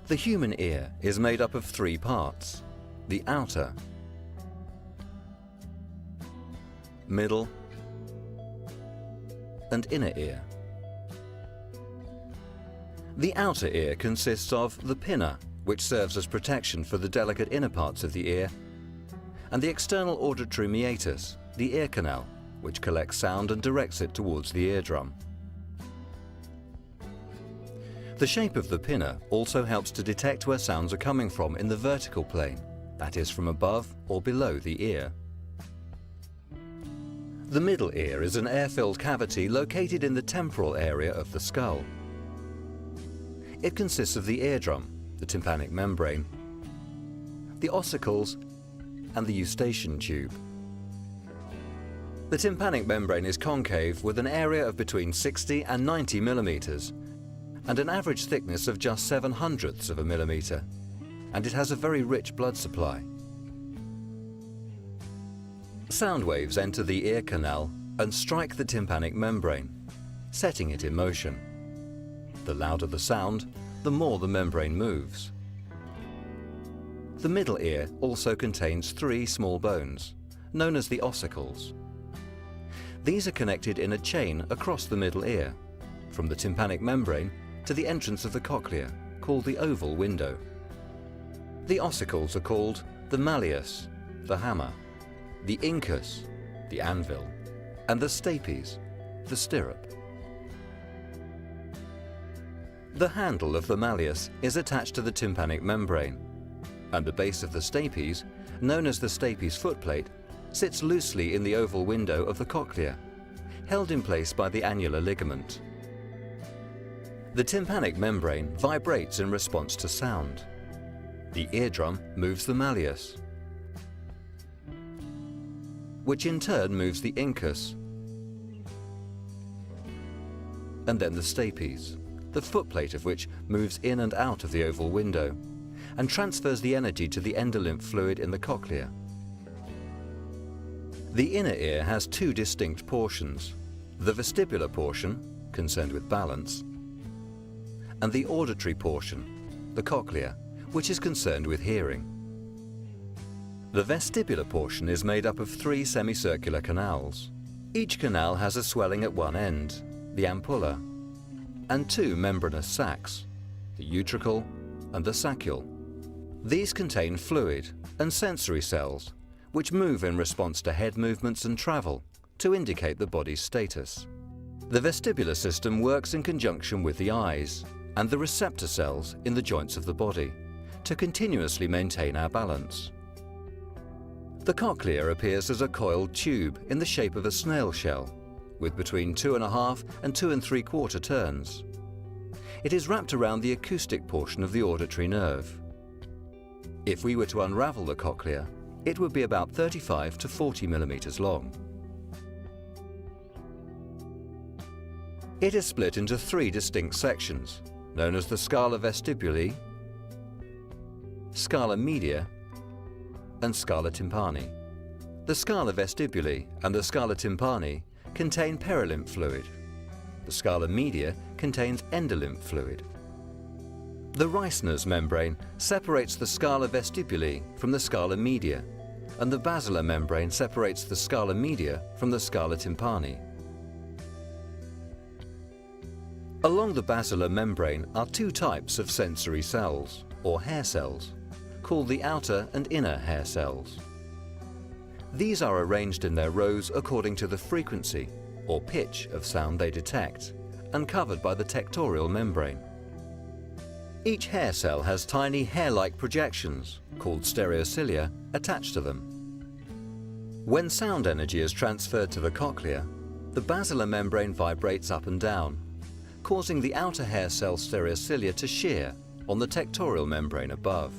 The human ear is made up of three parts: the outer, middle, and inner ear. The outer ear consists of the pinna, which serves as protection for the delicate inner parts of the ear, and the external auditory meatus, the ear canal, which collects sound and directs it towards the eardrum. The shape of the pinna also helps to detect where sounds are coming from in the vertical plane, that is, from above or below the ear. The middle ear is an air-filled cavity located in the temporal area of the skull. It consists of the eardrum, the tympanic membrane, the ossicles, and the eustachian tube. The tympanic membrane is concave with an area of between 60 and 90 millimeters and an average thickness of just 0.07 of a millimeter, and it has a very rich blood supply. Sound waves enter the ear canal and strike the tympanic membrane, setting it in motion. The louder the sound, the more the membrane moves. The middle ear also contains three small bones, known as the ossicles. These are connected in a chain across the middle ear, from the tympanic membrane to the entrance of the cochlea, called the oval window. The ossicles are called the malleus, the hammer, the incus, the anvil, and the stapes, the stirrup. The handle of the malleus is attached to the tympanic membrane, and the base of the stapes, known as the stapes footplate, sits loosely in the oval window of the cochlea, held in place by the annular ligament. The tympanic membrane vibrates in response to sound. The eardrum moves the malleus, which in turn moves the incus, and then the stapes, the footplate of which moves in and out of the oval window and transfers the energy to the endolymph fluid in the cochlea. The inner ear has two distinct portions: the vestibular portion, concerned with balance, and the auditory portion, the cochlea, which is concerned with hearing. The vestibular portion is made up of three semicircular canals. Each canal has a swelling at one end, the ampulla, and two membranous sacs, the utricle and the saccule. These contain fluid and sensory cells, which move in response to head movements and travel to indicate the body's status. The vestibular system works in conjunction with the eyes and the receptor cells in the joints of the body to continuously maintain our balance. The cochlea appears as a coiled tube in the shape of a snail shell, with between 2.5 and 2 3/4 turns. It is wrapped around the acoustic portion of the auditory nerve. If we were to unravel the cochlea, it would be about 35 to 40 millimeters long. It is split into three distinct sections, known as the scala vestibuli, scala media, and scala tympani. The scala vestibuli and the scala tympani contain perilymph fluid. The scala media contains endolymph fluid. The Reissner's membrane separates the scala vestibuli from the scala media, and the basilar membrane separates the scala media from the scala tympani. Along the basilar membrane are two types of sensory cells, or hair cells, called the outer and inner hair cells. These are arranged in their rows according to the frequency, or pitch, of sound they detect, and covered by the tectorial membrane. Each hair cell has tiny hair-like projections, called stereocilia, attached to them. When sound energy is transferred to the cochlea, the basilar membrane vibrates up and down, causing the outer hair cell stereocilia to shear on the tectorial membrane above.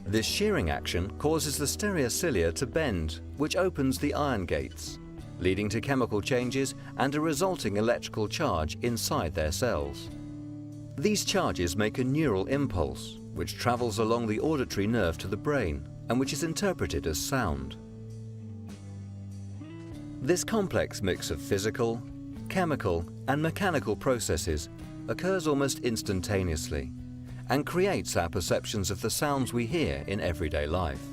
This shearing action causes the stereocilia to bend, which opens the ion gates, leading to chemical changes and a resulting electrical charge inside their cells. These charges make a neural impulse, which travels along the auditory nerve to the brain and which is interpreted as sound. This complex mix of physical, chemical, and mechanical processes occurs almost instantaneously and creates our perceptions of the sounds we hear in everyday life.